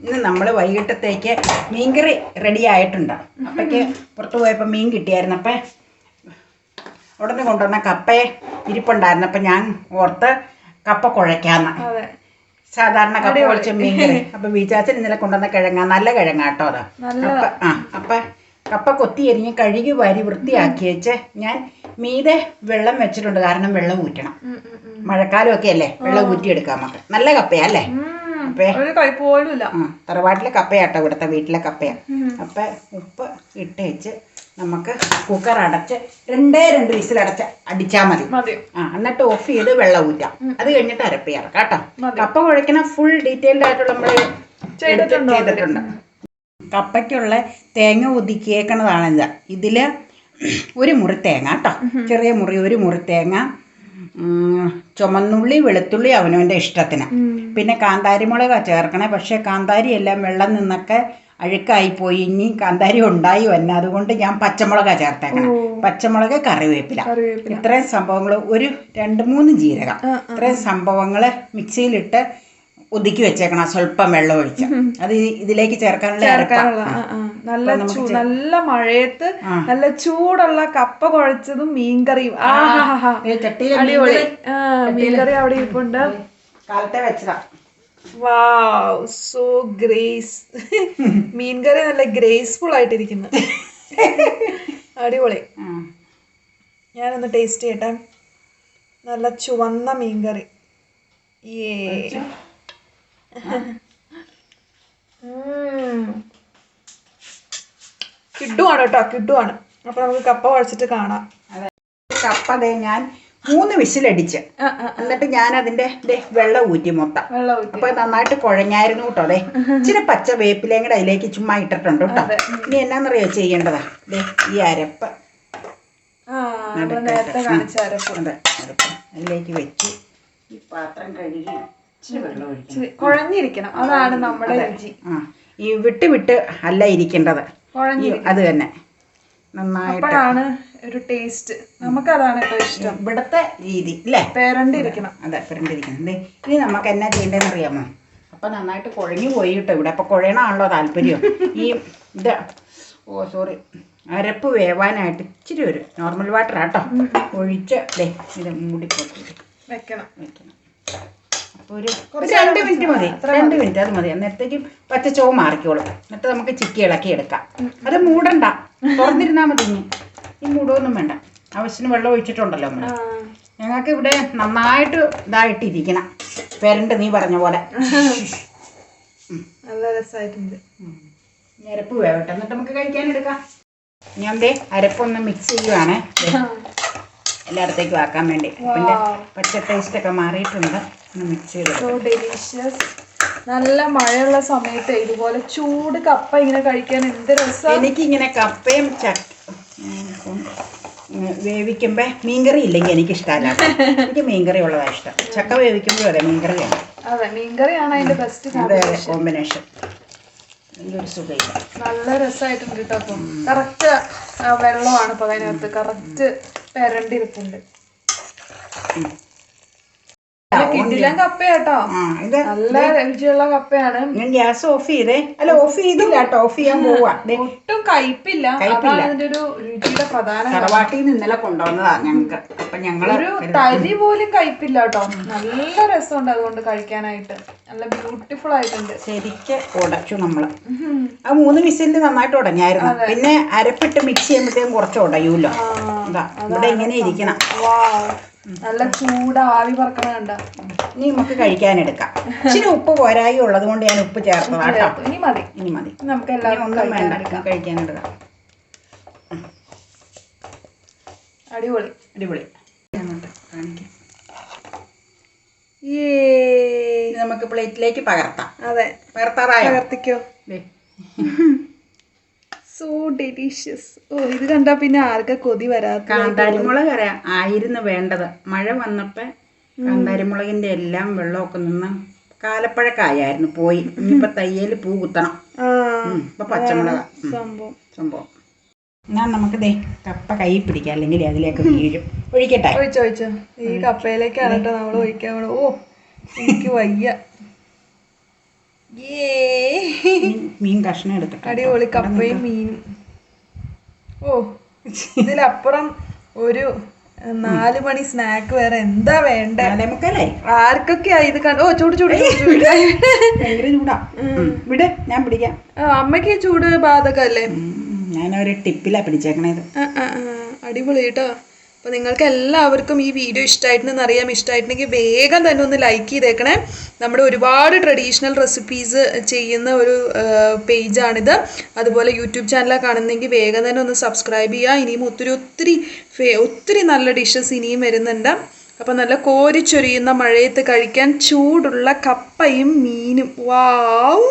ഇന്ന് നമ്മൾ വൈകിട്ടത്തേക്ക് മീൻകറി റെഡി ആയിട്ടുണ്ട്. അപ്പയ്ക്ക് പുറത്ത് പോയപ്പോൾ മീൻ കിട്ടിയായിരുന്നു. അപ്പം അവിടെ നിന്ന് കൊണ്ടുവന്ന കപ്പയെ ഇരിപ്പുണ്ടായിരുന്നു. അപ്പം ഞാൻ ഓർത്ത് കപ്പ കുഴയ്ക്കാന്ന്. സാധാരണ കപ്പ കുഴച്ച മീൻകറി. അപ്പം ബീച്ചാച്ചൻ ഇന്നലെ കൊണ്ടുവന്ന കിഴങ്ങ, നല്ല കിഴങ്ങാട്ടോ അത്. അപ്പം കപ്പ കൊത്തി എരിഞ്ഞ് കഴുകി വാരി വൃത്തിയാക്കി വെച്ച് ഞാൻ മീതെ വെള്ളം വെച്ചിട്ടുണ്ട്. കാരണം വെള്ളം ഊറ്റണം. മഴക്കാലമൊക്കെ അല്ലേ, വെള്ളം ഊറ്റിയെടുക്കാം നമുക്ക്. നല്ല കപ്പയാ അല്ലേ? തറവാട്ടിലെ കപ്പയാട്ടോ, ഇവിടുത്തെ വീട്ടിലെ കപ്പയാ. അപ്പം ഉപ്പ് ഇട്ട് വെച്ച് നമുക്ക് കുക്കർ അടച്ച് രണ്ട് വിസിലടച്ച് അടിച്ചാൽ മതി. എന്നിട്ട് ഓഫ് ചെയ്ത് വെള്ളം ഊറ്റാം. അത് കഴിഞ്ഞിട്ട് അരപ്പ് ചേർക്കാം കേട്ടോ. കപ്പ കുഴക്കണ ഫുൾ ഡീറ്റെയിൽഡ് ആയിട്ടുള്ള നമ്മൾ ചെയ്തിട്ടുണ്ട്. കപ്പയ്ക്കുള്ള തേങ്ങ ഒതുക്കിയേക്കണതാണിത്. ഇതിൽ ഒരു മുറി തേങ്ങ കേട്ടോ, ചെറിയ മുറി, ഒരു മുറി തേങ്ങ, ചുമന്നുള്ളി, വെളുത്തുള്ളി അവനവൻ്റെ ഇഷ്ടത്തിന്. പിന്നെ കാന്താരിമുളക് ചേർക്കണേ. പക്ഷേ കാന്താരി എല്ലാം വെള്ളം നിന്നൊക്കെ അഴുക്കായിപ്പോയി. ഇനി കാന്താരി ഉണ്ടായി വന്നെ, അതുകൊണ്ട് ഞാൻ പച്ചമുളകാണ് ചേർത്തേക്കണം. പച്ചമുളക്, കറിവേപ്പില, ഇത്രയും സംഭവങ്ങൾ, ഒരു 2-3 ജീരകം, ഇത്രയും സംഭവങ്ങൾ മിക്സിയിലിട്ട് ഒതുക്കി വെച്ചേക്കണം. സ്വല്പം വെള്ളം ഒഴിച്ച് അത് ഇതിലേക്ക് ചേർക്കാനുള്ള നല്ല മഴയത്ത് നല്ല ചൂടുള്ള കപ്പ കുഴച്ചതും മീൻകറിയും. മീൻകറി അവിടെ ഇരിപ്പുണ്ട്. കാലത്തെ വെച്ചതാ. വാവ്, സോ ഗ്രേസ്. മീൻകറി നല്ല ഗ്രേസ്ഫുൾ ആയിട്ടിരിക്കുന്നു. അടിപൊളി. ഞാനൊന്ന് ടേസ്റ്റ് ചെയ്യട്ടെ. നല്ല ചുവന്ന മീൻകറി. കിട്ടുവാണ് കേട്ടോ, കിട്ടുവാണ്. അപ്പൊ നമുക്ക് കപ്പ കുഴച്ചിട്ട് കാണാം. കപ്പ ഞാൻ 3 വിസിലടിച്ച് എന്നിട്ട് ഞാൻ അതിന്റെ വെള്ളം ഊറ്റി മൊത്തം. അപ്പൊ നന്നായിട്ട് കുഴഞ്ഞായിരുന്നു കേട്ടോ. അതെ, ഇച്ചിരി പച്ച വേപ്പിലയും കൂടെ അതിലേക്ക് ചുമ്മാ ഇട്ടിട്ടുണ്ട് കേട്ടോ. ഇനി എന്നാന്നറിയോ ചെയ്യേണ്ടതാ, ഈ അരപ്പ് അതിലേക്ക് വെച്ച് ഈ പാത്രം കഴുകി ഇച്ചിരി വെള്ളം ഒഴിച്ച് കുഴഞ്ഞിരിക്കണം. അതാണ് നമ്മുടെ രുചി. ഈ വിട്ട് അല്ല ഇരിക്കേണ്ടത്, അത് തന്നെ നന്നായിട്ടാണ് ഒരു ടേസ്റ്റ്. നമുക്കതാണ് ഏറ്റവും ഇഷ്ടം, ഇവിടുത്തെ രീതി അല്ലേ? പേരണ്ടിരിക്കണം. അതെ, പേരണ്ടിരിക്കണം. ഇനി നമുക്ക് എന്നാ ചെയ്യേണ്ടതെന്ന് അറിയാമോ? അപ്പം നന്നായിട്ട് കുഴഞ്ഞു പോയി കേട്ടോ ഇവിടെ. അപ്പം കുഴയണമാണല്ലോ താല്പര്യം. ഈ ഇത് അരപ്പ് വേവാനായിട്ട് ഇച്ചിരി ഒരു നോർമൽ വാട്ടർ ആട്ടോ ഒഴിച്ച് ഇത് മൂടി വെക്കണം. അപ്പോൾ ഒരു 2 മിനിറ്റ് മതി. 2 മിനിറ്റ് അത് മതി. അന്നേരത്തേക്കും പച്ച ചുവ മാറിക്കോളും. എന്നിട്ട് നമുക്ക് ചിക്കി ഇളക്കി എടുക്കാം. അത് മൂടണ്ട, തുറന്നിരുന്നാൽ മതി. ഈ മൂടൊന്നും വേണ്ട. ആവശ്യത്തിന് വെള്ളം ഒഴിച്ചിട്ടുണ്ടല്ലോ നമ്മൾ. ഞങ്ങൾക്ക് ഇവിടെ നന്നായിട്ട് ഇതായിട്ടിരിക്കണം. പെരണ്ട് നീ പറഞ്ഞ പോലെ നല്ല രസമായിട്ടുണ്ട്. അരപ്പ് വേവട്ടെ, എന്നിട്ട് നമുക്ക് കഴിക്കാനെടുക്കാം. ഞാൻ അരപ്പൊന്ന് മിക്സ് ചെയ്യുവാണ് എല്ലായിടത്തേക്കും ആക്കാൻ വേണ്ടി. പിന്നെ പച്ച ടേസ്റ്റൊക്കെ മാറിയിട്ടുണ്ട്. മിക്സ് ചെയ്ത് നല്ല മഴയുള്ള സമയത്ത് ഇതുപോലെ ചൂട് കപ്പ ഇങ്ങനെ കഴിക്കാൻ എന്ത് രസം. എനിക്കിങ്ങനെ കപ്പയും വേവിക്കുമ്പോൾ മീൻകറി ഇല്ലെങ്കിൽ എനിക്ക് ഇഷ്ടമല്ല. എനിക്ക് മീൻകറി ഉള്ളതാണ് ഇഷ്ടം. ചക്ക വേവിക്കുമ്പോഴും അതെ മീൻകറി വേണം. അതെ, മീൻകറിയാണ് അതിന്റെ ബെസ്റ്റ് കോമ്പിനേഷൻ. വലിയൊരു സുഖമില്ല. നല്ല രസമായിട്ടുണ്ട് കേട്ടോ. അപ്പം കറക്റ്റ് വെള്ളമാണ് ഇപ്പൊ അതിനകത്ത്. കറക്റ്റ് പെരണ്ടിരിപ്പുണ്ട്. കിടിലൻ കപ്പയാട്ടോ, നല്ല രുചിയുള്ള കപ്പയാണ്. ഞാൻ ഗ്യാസ് ഓഫ് ചെയ്തേ. അല്ല, ഓഫ് ചെയ്തില്ല കേട്ടോ, ഓഫ് ചെയ്യാൻ പോവാ. ഒട്ടും കയ്പില്ല. അതിന്റെ ഒരു രുചിയുടെ പ്രധാന തറവാട്ടിൽ നിന്ന് ഇന്നലെ കൊണ്ടുവന്നതാ ഞങ്ങൾക്ക്. അപ്പൊ ഞങ്ങളൊരു തരി പോലും കയ്പില്ല കേട്ടോ. നല്ല രസമുണ്ട് അതുകൊണ്ട് കഴിക്കാനായിട്ട്. നല്ല ബ്യൂട്ടിഫുൾ ആയിട്ടുണ്ട്. ശരിക്ക് ഉടച്ചു നമ്മള്. ആ 3 വിസിലിൽ നന്നായിട്ട് ഉടഞ്ഞായിരുന്നു. പിന്നെ അരപ്പിട്ട് മിക്സ് ചെയ്യുമ്പോഴത്തേക്കും കുറച്ച് ഉടയൂല്ലോ. ഇവിടെ ഇങ്ങനെ ഇരിക്കണം. നല്ല ചൂട് ആവി പറക്കണ കണ്ട. ഇനി നമുക്ക് കഴിക്കാനെടുക്കാം. ഇച്ചിരി ഉപ്പ് പോരായി ഉള്ളത് കൊണ്ട് ഞാൻ ഉപ്പ് ചേർത്തതാട്ടോ. ഇനി മതി. നമുക്ക് എല്ലാവരും ഒന്നും വേണ്ട, കഴിക്കാനെടുക്കാം. അടിപൊളി. നമുക്ക് പ്ലേറ്റിലേക്ക് പകർത്താം. അതെ, പകർത്താറായോ? പകർത്തിക്കോ. So delicious. ഓ, ഇത് കണ്ടാ പിന്നെ ആർക്കാ കൊതി വരാത്ത. കാന്താരിമുളക് ആയിരുന്നു വേണ്ടത്. മഴ വന്നപ്പോ കാന്താരിമുളകിന്റെ എല്ലാം വെള്ളമൊക്കെ നിന്ന് കാലപ്പഴക്കായായിരുന്നു, പോയി. ഇനിയിപ്പൊ തയ്യല് പൂ കുത്തണം. ഇപ്പൊ പച്ചമുളക് സംഭവം. എന്നാൽ നമുക്ക് കപ്പ കൈ പിടിക്കാം, അല്ലെങ്കിൽ അതിലേക്ക് വീഴും. ഒഴിക്കട്ടെ? ഒഴിച്ചോ. ഈ കപ്പയിലേക്കാണ് കേട്ടോ നമ്മൾ ഒഴിക്കാൻ. ഓ, എനിക്ക് വയ്യ. കഷ്ണം എടുത്തിട്ട്. അടിപൊളി കപ്പയും മീനും. ഓ ഇതിലപ്പുറം ഒരു 4 മണി സ്നാക്ക് വേറെ എന്താ വേണ്ടേ? ആർക്കൊക്കെയാ ഇത് കണ്ടോ? ഓ ചൂട് ചൂട് ഭയങ്കര ചൂടാ. വിട്, ഞാൻ പിടിക്കാം. അമ്മയ്ക്ക് ചൂട് ബാധകല്ലേ? ഞാനൊരു ടിപ്പിലാ പിടിച്ചേക്കണത്. അടിപൊളി കേട്ടോ. അപ്പോൾ നിങ്ങൾക്ക് എല്ലാവർക്കും ഈ വീഡിയോ ഇഷ്ടമായിട്ടുണ്ടെന്ന് അറിയാം. ഇഷ്ടമായിട്ടുണ്ടെങ്കിൽ വേഗം തന്നെ ഒന്ന് ലൈക്ക് ചെയ്തേക്കണേ. നമ്മുടെ ഒരുപാട് ട്രഡീഷണൽ റെസിപ്പീസ് ചെയ്യുന്ന ഒരു പേജാണിത്. അതുപോലെ യൂട്യൂബ് ചാനലാണ് കാണുന്നതെങ്കിൽ വേഗം തന്നെ ഒന്ന് സബ്സ്ക്രൈബ് ചെയ്യുക. ഇനിയും ഒത്തിരി നല്ല ഡിഷസ് ഇനിയും വരുന്നുണ്ട്. അപ്പോൾ നല്ല കോരിച്ചൊരിയുന്ന മഴയത്ത് കഴിക്കാൻ ചൂടുള്ള കപ്പയും മീനും. വാവ്.